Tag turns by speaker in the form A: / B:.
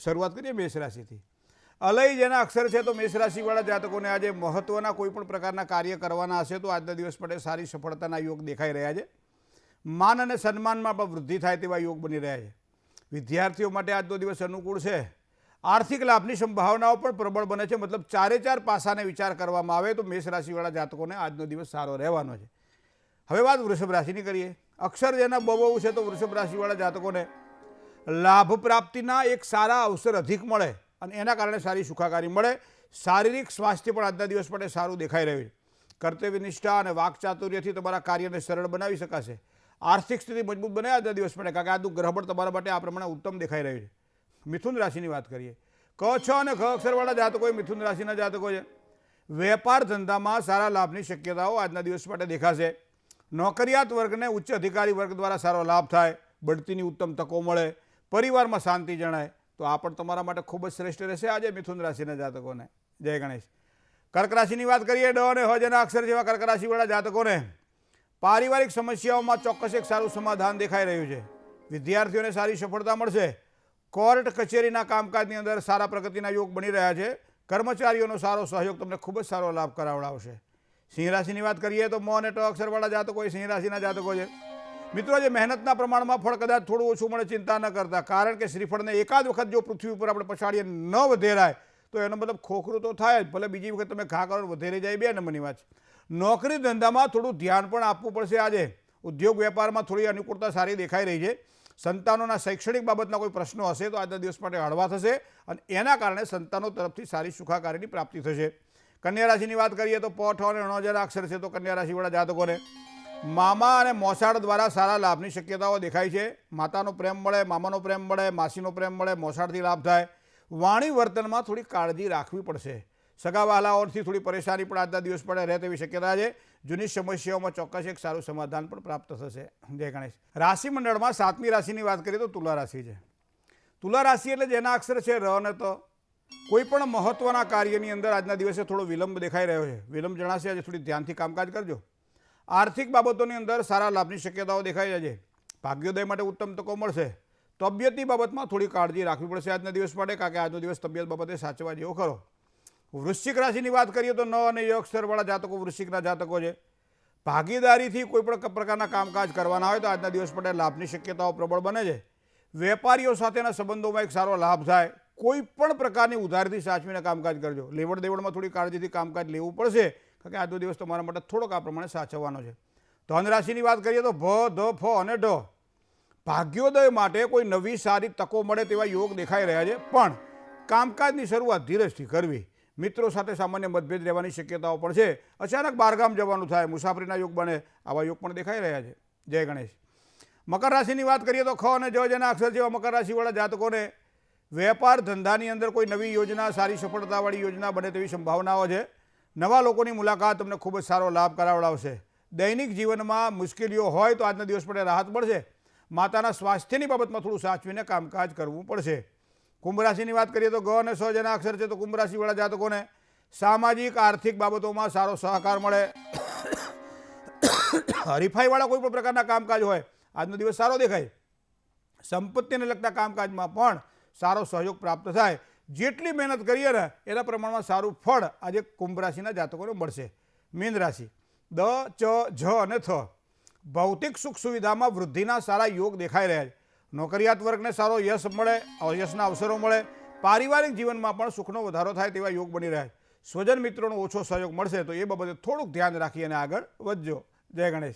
A: શરૂઆત કરીએ મેષ રાશિથી। અલય જેના અક્ષર છે તો મેષ રાશિવાળા જાતકોને આજે મહત્વના કોઈપણ પ્રકારના કાર્ય કરવાના હશે તો આજના દિવસ માટે સારી સફળતાના યોગ દેખાઈ રહ્યા છે। માન અને સન્માનમાં પણ વૃદ્ધિ થાય તેવા યોગ બની રહ્યા છે। વિદ્યાર્થીઓ માટે આજનો દિવસ અનુકૂળ છે। આર્થિક લાભની સંભાવનાઓ પણ પ્રબળ બને છે। મતલબ ચારે ચાર પાસાને વિચાર કરવામાં આવે તો મેષ રાશિવાળા જાતકોને આજનો દિવસ સારો રહેવાનો છે। હવે વાત વૃષભ રાશિની કરીએ। અક્ષર જેના બહુ છે તો વૃષભ રાશિવાળા જાતકોને લાભ પ્રાપ્તિના એક સારા અવસર અધિક મળે અને એના કારણે સારી સુખાકારી મળે। શારીરિક સ્વાસ્થ્ય પણ આજના દિવસ માટે સારું દેખાઈ રહ્યું છે। કર્તવ્ય નિષ્ઠા અને વાકચાતુર્યથી તમારા કાર્યને સરળ બનાવી શકાશે। આર્થિક સ્થિતિ મજબૂત બને આજના દિવસ માટે, કારણ કે આજનું ગ્રહબળ તમારા માટે આ પ્રમાણે ઉત્તમ દેખાઈ રહ્યું છે। મિથુન રાશિની વાત કરીએ। ક, છ અને ખ અક્ષરવાળા જાતકો મિથુન રાશિના જાતકો છે। વેપાર ધંધામાં સારા લાભની શક્યતાઓ આજના દિવસ માટે દેખાશે। નોકરિયાત વર્ગને ઉચ્ચ અધિકારી વર્ગ દ્વારા સારો લાભ થાય, બઢતીની ઉત્તમ તકો મળે, પરિવારમાં શાંતિ જણાય તો આ પણ તમારા માટે ખૂબ જ શ્રેષ્ઠ રહેશે આજે મિથુન રાશિના જાતકોને। જય ગણેશ। કર્ક રાશિની વાત કરીએ। ડ અને હ જેના અક્ષર જેવા કર્ક રાશિવાળા જાતકોને પારિવારિક સમસ્યાઓમાં ચોક્કસ એક સારું સમાધાન દેખાઈ રહ્યું છે। વિદ્યાર્થીઓને સારી સફળતા મળશે। કોર્ટ કચેરીના કામકાજની અંદર સારા પ્રગતિના યોગ બની રહ્યા છે। કર્મચારીઓનો સારો સહયોગ તમને ખૂબ જ સારો લાભ કરાવડાવશે। સિંહ રાશિની વાત કરીએ તો મ અને ટ અક્ષરવાળા જાતકો એ સિંહ રાશિના જાતકો છે। મિત્રો, જે મહેનતના પ્રમાણમાં ફળ કદાચ થોડું ઓછું મળે ચિંતા ન કરતા, કારણ કે શ્રીફળને એકાદ વખત જો પૃથ્વી ઉપર આપણે પછાડીએ ન વધેરાય તો એનો મતલબ ખોખરું તો થાય જ, ભલે બીજી વખત તમે ઘા કરો વધેરી જાય, બે નંબરની વાત છે। નોકરી ધંધામાં થોડું ધ્યાન પણ આપવું પડશે આજે। ઉદ્યોગ વેપારમાં થોડી અનુકૂળતા સારી દેખાઈ રહી છે। સંતાનોના શૈક્ષણિક બાબતના કોઈ પ્રશ્નો હશે તો આજના દિવસ માટે હળવા થશે અને એના કારણે સંતાનો તરફથી સારી સુખાકારીની પ્રાપ્તિ થશે। કન્યા રાશિની વાત કરીએ તો પ, ઠ અને ણ જેના અક્ષર છે તો કન્યા રાશિવાળા જાતકોને મામા અને મોસાળ દ્વારા સારા લાભની શક્યતાઓ દેખાય છે। માતાનો પ્રેમ મળે, મામાનો પ્રેમ મળે, માસીનો પ્રેમ મળે, મોસાળથી લાભ થાય। વાણી વર્તનમાં થોડી કાળજી રાખવી પડશે। સગા વહાલાઓથી થોડી પરેશાની પણ આજના દિવસ પડે રહે તેવી શક્યતા છે। જૂની સમસ્યાઓમાં ચોક્કસ એક સારું સમાધાન પણ પ્રાપ્ત થશે। જય ગણેશ। રાશિ મંડળમાં 7મી રાશિની વાત કરીએ તો તુલા રાશિ છે। તુલા રાશિ એટલે જેના અક્ષર છે ર અને ત। કોઈ પણ મહત્વના કાર્યની અંદર આજના દિવસે થોડો વિલંબ દેખાઈ રહ્યો છે। વિલંબ જણાશે આજે, થોડી ધ્યાનથી કામકાજ કરજો। આર્થિક બાબતોની અંદર સારા લાભની શક્યતાઓ દેખાઈ છે। ભાગ્યોદય માટે ઉત્તમ તકો મળશે। તબિયતની બાબતમાં થોડી કાળજી રાખવી પડશે આજના દિવસ માટે, કારણ કે આજનો દિવસ તબિયત બાબતે સાચવા જેવો ખરો। વૃશ્ચિક રાશિની વાત કરીએ તો ન અને ય અક્ષરવાળા જાતકો વૃશ્ચિકના જાતકો છે। ભાગીદારીથી કોઈ પણ પ્રકારના કામકાજ કરવાના હોય તો આજના દિવસ માટે લાભની શક્યતાઓ પ્રબળ બને છે। વેપારીઓ સાથેના સંબંધોમાં એક સારો લાભ થાય। કોઈ પણ પ્રકારની ઉધારથી સાચવીને કામકાજ કરજો। લેવડ દેવડમાં થોડી કાળજીથી કામકાજ લેવું પડશે, કારણ કે આજનો દિવસ તમારા માટે થોડોક આ પ્રમાણે સાચવવાનો છે। ધન રાશિની વાત કરીએ તો ભ, ધ, ફ અને ઢ ભાગ્યોદય માટે કોઈ નવી સારી તકો મળે તેવા યોગ દેખાઈ રહ્યા છે, પણ કામકાજની શરૂઆત ધીરજથી કરવી। મિત્રો સાથે સામાન્ય મતભેદ રહેવાની શક્યતાઓ પણ છે। અચાનક બહારગામ જવાનું થાય, મુસાફરીના યોગ બને, આવા યોગ પણ દેખાઈ રહ્યા છે। જય ગણેશ। મકર રાશિની વાત કરીએ તો ખ અને જ જેના અક્ષર જેવા મકર રાશિવાળા જાતકોને વેપાર ધંધાની અંદર કોઈ નવી યોજના, સારી સફળતાવાળી યોજના બને તેવી સંભાવનાઓ છે। નવા લોકોની મુલાકાત તમને ખૂબ જ સારો લાભ કરાવડાવશે। દૈનિક જીવનમાં મુશ્કેલીઓ હોય તો આજના દિવસ માટે રાહત મળશે। માતાના સ્વાસ્થ્યની બાબતમાં થોડું સાચવીને કામકાજ કરવું પડશે। કુંભ રાશિની વાત કરીએ તો ગ અને સ જેના અક્ષર છે તો કુંભ રાશિવાળા જાતકોને સામાજિક આર્થિક બાબતોમાં સારો સહકાર મળે। હરીફાઈવાળા કોઈ પણ પ્રકારના કામકાજ હોય આજનો દિવસ સારો દેખાય। સંપત્તિને લગતા કામકાજમાં પણ સારો સહયોગ પ્રાપ્ત થાય। જેટલી મહેનત કરીએ ને એના પ્રમાણમાં સારું ફળ આજે કુંભ રાશિના જાતકોને મળશે। મીન રાશિ દ, ચ, જ અને થ ભૌતિક સુખ સુવિધામાં વૃદ્ધિના સારા યોગ દેખાઈ રહ્યા છે। નોકરિયાત વર્ગને સારો યશ મળે, યશના અવસરો મળે। પારિવારિક જીવનમાં પણ સુખનો વધારો થાય તેવા યોગ બની રહ્યા છે। સ્વજન મિત્રોનો ઓછો સહયોગ મળશે તો એ બાબતે થોડુંક ધ્યાન રાખી અને આગળ વધજો। જય ગણેશ।